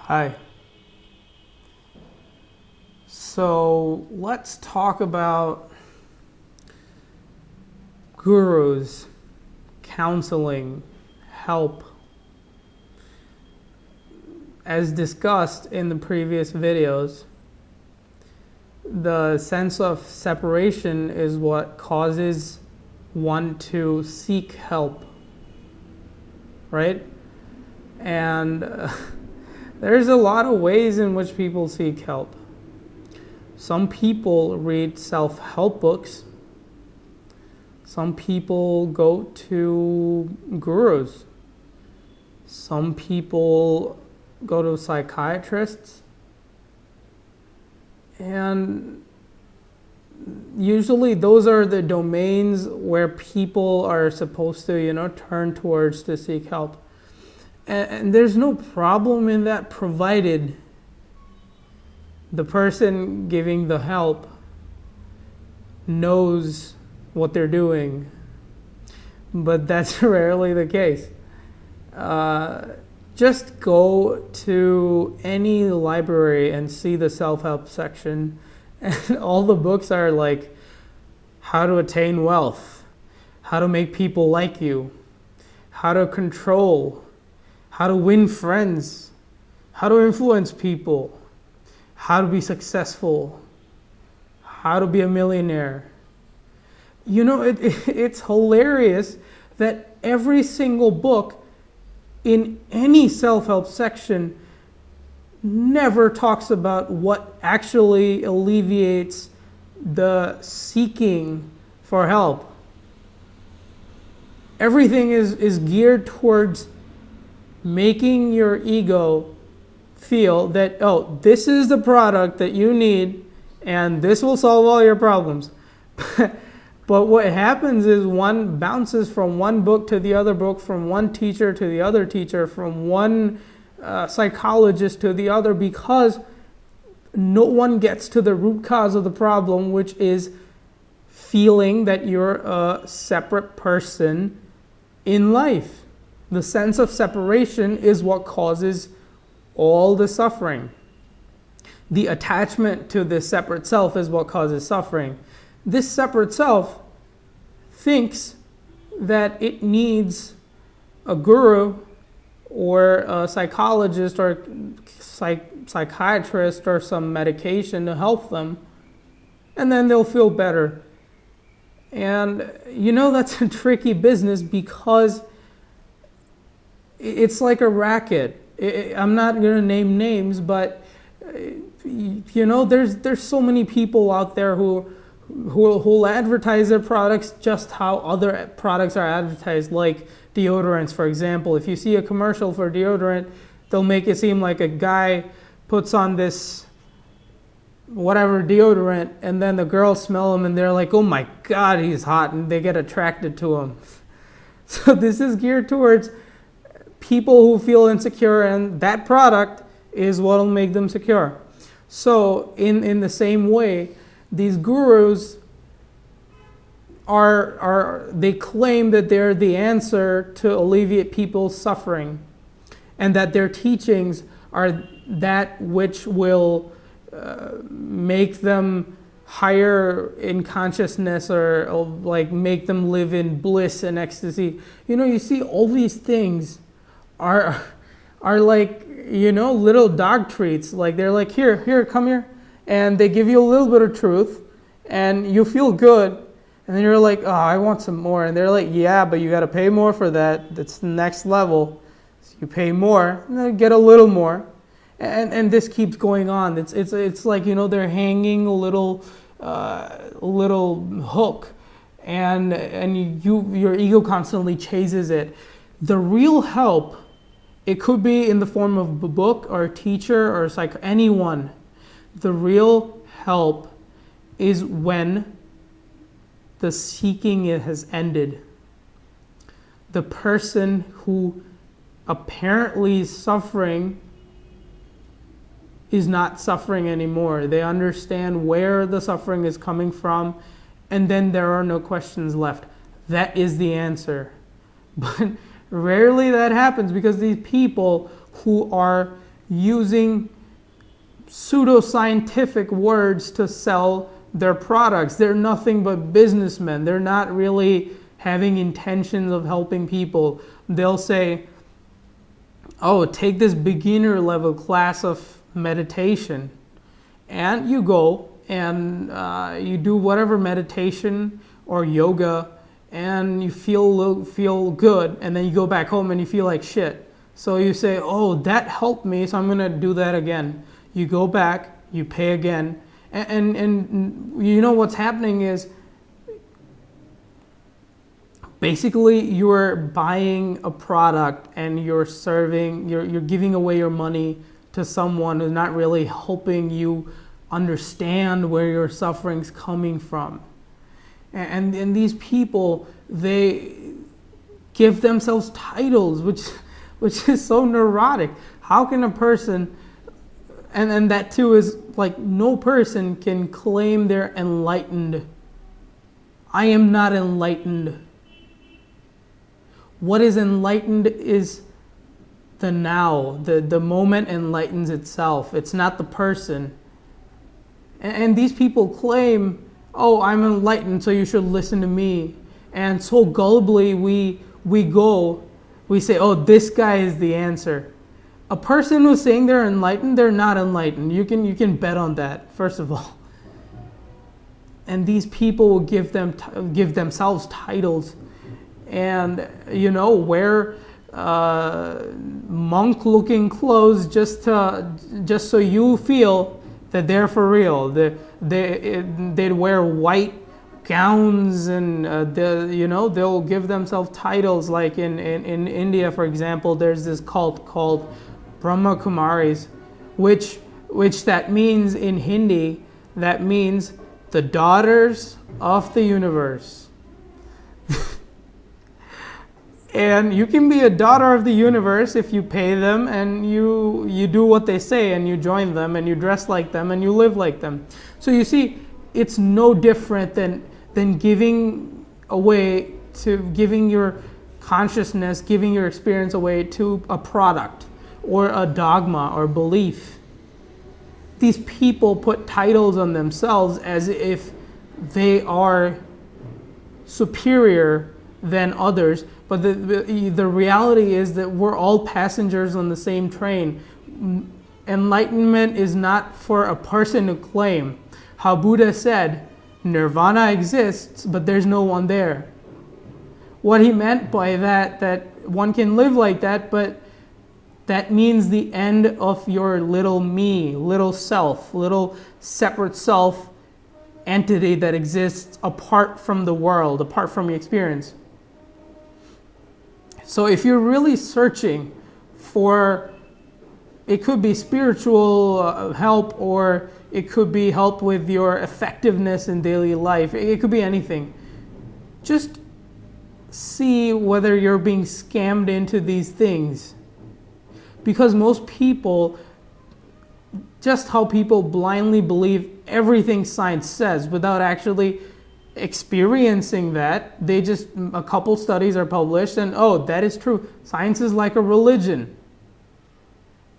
Hi. So let's talk about gurus, counseling, help. As discussed in the previous videos, the sense of separation is what causes one to seek help, right? And there's a lot of ways in which people seek help. Some people read self-help books. Some people go to gurus. Some people go to psychiatrists. And usually those are the domains where people are supposed to, turn towards to seek help. And there's no problem in that, provided the person giving the help knows what they're doing. But that's rarely the case. Just go to any library and see the self-help section, and all the books are like how to attain wealth, how to make people like you, how to control, how to win friends, how to influence people, how to be successful, how to be a millionaire. It's hilarious that every single book in any self-help section never talks about what actually alleviates the seeking for help. Everything is geared towards making your ego feel that, oh, this is the product that you need and this will solve all your problems. But what happens is one bounces from one book to the other book, from one teacher to the other teacher, from one psychologist to the other, because no one gets to the root cause of the problem, which is feeling that you're a separate person in life. The sense of separation is what causes all the suffering. The attachment to this separate self is what causes suffering. This separate self thinks that it needs a guru or a psychologist or psychiatrist or some medication to help them, and then they'll feel better. And that's a tricky business, because it's like a racket. I'm not going to name names, but there's so many people out there who'll advertise their products just how other products are advertised, like deodorants, for example. If you see a commercial for deodorant, they'll make it seem like a guy puts on this whatever deodorant, and then the girls smell him and they're like, oh my God, he's hot, and they get attracted to him. So this is geared towards people who feel insecure, and that product is what will make them secure. So in the same way, these gurus they claim that they're the answer to alleviate people's suffering, and that their teachings are that which will make them higher in consciousness, or like make them live in bliss and ecstasy. You see all these things are like, little dog treats. Like they're like, here, come here. And they give you a little bit of truth, and you feel good. And then you're like, oh, I want some more. And they're like, yeah, but you got to pay more for that. That's the next level. So you pay more, and then get a little more. And this keeps going on. It's like, they're hanging a little hook, and your ego constantly chases it. The real help, it could be in the form of a book or a teacher or anyone. The real help is when the seeking has ended. The person who apparently is suffering is not suffering anymore. They understand where the suffering is coming from, and then there are no questions left. That is the answer. But rarely that happens, because these people who are using pseudoscientific words to sell their products. They're nothing but businessmen. They're not really having intentions of helping people. They'll say, oh, take this beginner level class of meditation, and you go and you do whatever meditation or yoga, and you feel good, and then you go back home and you feel like shit. So you say, oh, that helped me, so I'm going to do that again. You go back, you pay again, and you know what's happening is basically you're buying a product and you're giving away your money to someone who's not really helping you understand where your suffering's coming from. And these people, they give themselves titles, which is so neurotic. How can a person, and that too is like no person can claim they're enlightened. I am not enlightened. What is enlightened is the now. The moment enlightens itself. It's not the person. And these people claim, oh, I'm enlightened, so you should listen to me. And so gullibly we say, oh, this guy is the answer. A person who's saying they're enlightened, they're not enlightened. You can bet on that, first of all. And these people will give themselves titles, and wear monk-looking clothes just so you feel that they're for real. They'd wear white gowns, and they'll give themselves titles. Like in India, for example, there's this cult called Brahma Kumaris, which that means in Hindi, that means the daughters of the universe. And you can be a daughter of the universe if you pay them and you do what they say, and you join them and you dress like them and you live like them. So you see, it's no different than giving your consciousness, giving your experience away to a product or a dogma or belief. These people put titles on themselves as if they are superior than others. But the reality is that we're all passengers on the same train. Enlightenment is not for a person to claim. How Buddha said, nirvana exists, but there's no one there. What he meant by that one can live like that, but that means the end of your little me, little self, little separate self entity that exists apart from the world, apart from your experience. So if you're really searching for, it could be spiritual help, or it could be help with your effectiveness in daily life. It could be anything. Just see whether you're being scammed into these things. Because most people, just how people blindly believe everything science says without actually experiencing that. A couple studies are published and, oh, that is true. Science is like a religion.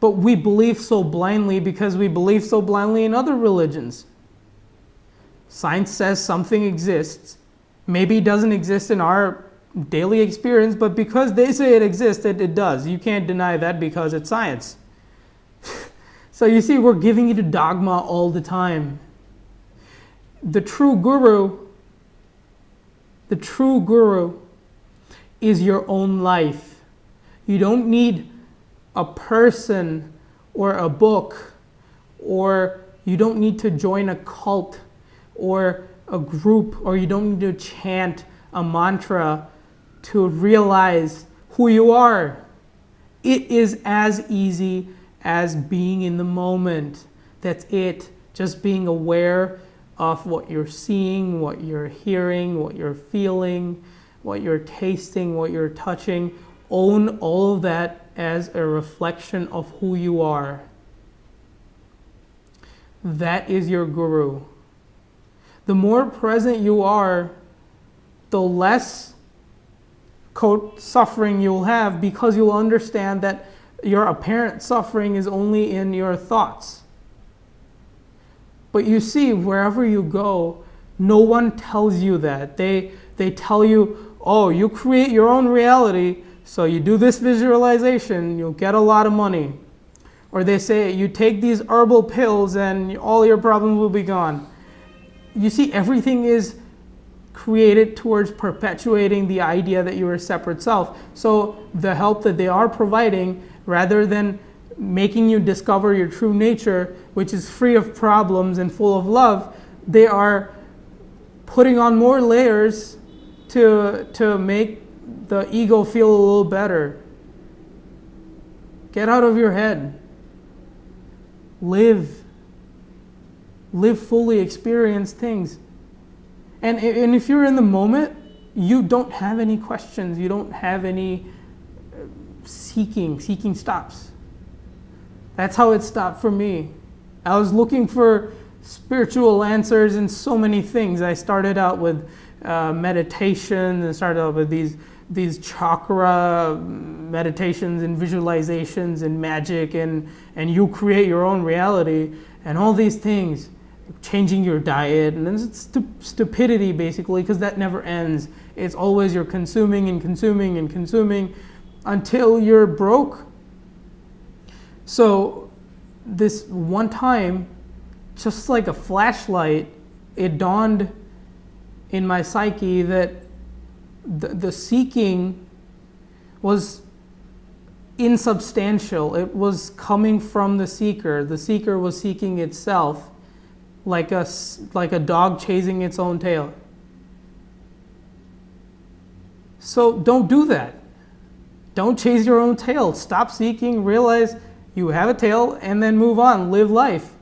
But we believe so blindly because we believe so blindly in other religions. Science says something exists. Maybe it doesn't exist in our daily experience, but because they say it exists, it does. You can't deny that because it's science. So you see, we're giving you the dogma all the time. The true guru is your own life. You don't need a person or a book, or you don't need to join a cult or a group, or you don't need to chant a mantra to realize who you are. It is as easy as being in the moment. That's it. Just being aware of what you're seeing, what you're hearing, what you're feeling, what you're tasting, what you're touching. Own all of that as a reflection of who you are. That is your guru. The more present you are, the less, quote, suffering you'll have, because you'll understand that Your apparent suffering is only in your thoughts. But you see, wherever you go, no one tells you that. They tell you, oh, you create your own reality, so you do this visualization, you'll get a lot of money. Or they say, you take these herbal pills and all your problems will be gone. You see, everything is created towards perpetuating the idea that you're a separate self. So the help that they are providing, rather than making you discover your true nature, which is free of problems and full of love, they are putting on more layers to make the ego feel a little better. Get out of your head. Live fully, experience things. And if you're in the moment, you don't have any questions, you don't have any seeking stops. That's how it stopped for me. I was looking for spiritual answers in so many things. I started out with meditation, and started out with these chakra meditations and visualizations and magic, and you create your own reality and all these things, changing your diet, and it's stupidity basically, because that never ends. It's always you're consuming and consuming and consuming until you're broke. So this one time, just like a flashlight, it dawned in my psyche that the seeking was insubstantial. It was coming from the seeker. The seeker was seeking itself, like a dog chasing its own tail. So don't do that. Don't chase your own tail. Stop seeking, realize you have a tail, and then move on, live life.